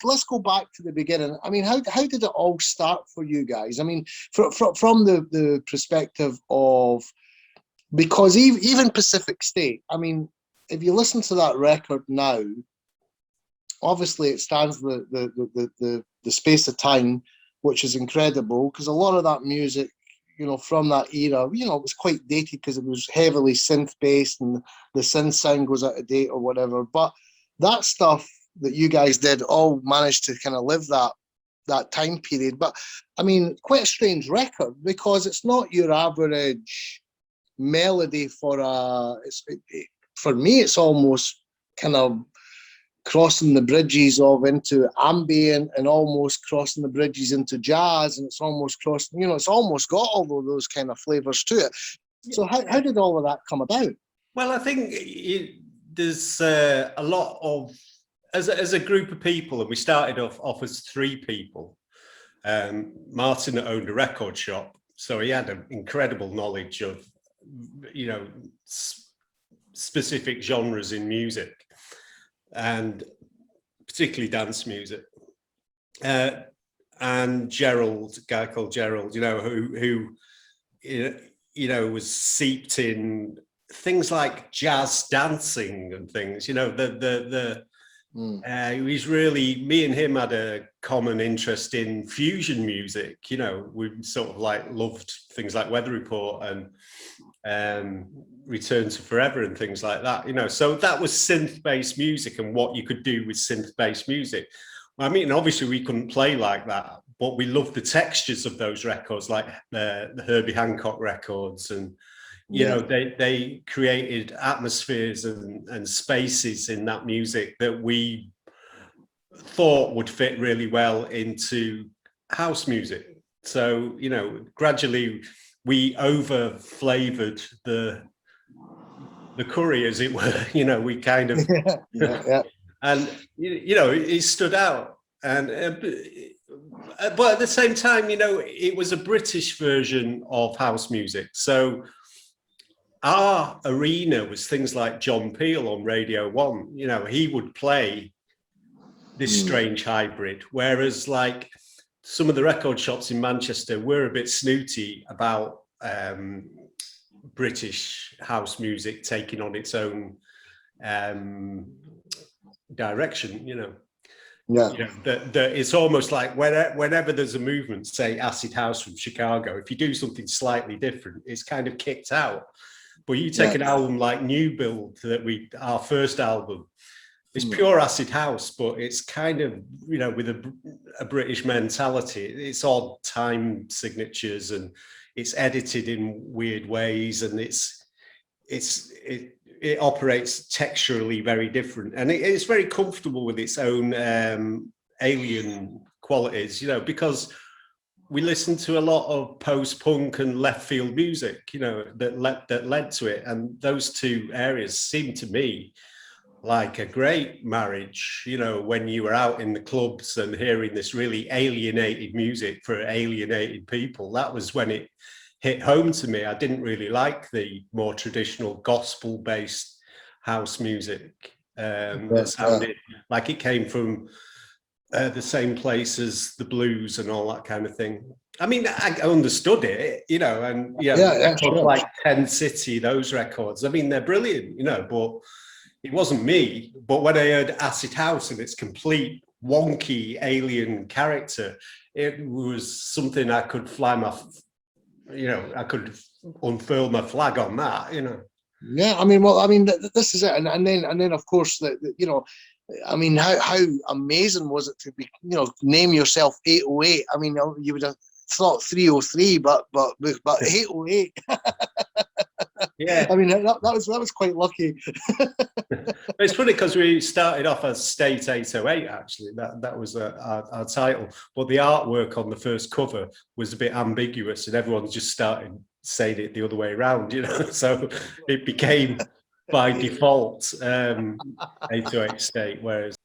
let's go back to the beginning. I mean, how did it all start for you guys? I mean, from the perspective of, because even Pacific State, I mean, if you listen to that record now, obviously it stands the space of time, which is incredible, because a lot of that music, from that era, it was quite dated because it was heavily synth based and the synth sound goes out of date or whatever. But that stuff that you guys did all managed to kind of live that time period. But I mean, quite a strange record, because it's not your average melody for me, it's almost kind of crossing the bridges into ambient and almost crossing the bridges into jazz, and it's almost crossing, it's almost got all of those kind of flavors to it. So how did all of that come about? Well, I think there's a lot of, as a group of people, and we started off as 3 people. Martin owned a record shop, so he had an incredible knowledge of specific genres in music, and particularly dance music. And Gerald, a guy called Gerald, who was seeped in things like jazz dancing and things. He's really, me and him had a common interest in fusion music. We sort of loved things like Weather Report and Return to Forever and things like that. So that was synth-based music and what you could do with synth-based music. I mean, obviously we couldn't play like that, but we loved the textures of those records, like the Herbie Hancock records, and they created atmospheres and spaces in that music that we thought would fit really well into house music. So, gradually we over-flavored the curry, as it were. We kind of, and it stood out. And but at the same time, it was a British version of house music. So our arena was things like John Peel on Radio 1. He would play this strange hybrid, whereas like some of the record shops in Manchester were a bit snooty about British house music taking on its own direction. That it's almost like whenever there's a movement, say acid house from Chicago, if you do something slightly different, it's kind of kicked out. But you take an album like New Build, our first album, it's pure acid house, but it's kind of, with a British mentality. It's odd time signatures and it's edited in weird ways, and it operates texturally very different, and it's very comfortable with its own alien qualities, because we listened to a lot of post-punk and left field music, that led to it, and those 2 areas seemed to me like a great marriage, when you were out in the clubs and hearing this really alienated music for alienated people. That was when it hit home to me. I didn't really like the more traditional gospel-based house music that sounded like it came from the same place as the blues and all that kind of thing. I mean, I understood it, and sure. Like 10 City, those records, I mean, they're brilliant, but it wasn't me. But when I heard acid house and its complete wonky alien character, it was something I could fly my, I could unfurl my flag on that, Yeah, I mean, this is it, and then of course I mean, how amazing was it to be, name yourself 808? I mean, you would have thought 303, but 808. Yeah, I mean, that was quite lucky. It's funny because we started off as State 808. Actually, that was our title, but the artwork on the first cover was a bit ambiguous, and everyone just started saying it the other way around. So it became by default 808 State, whereas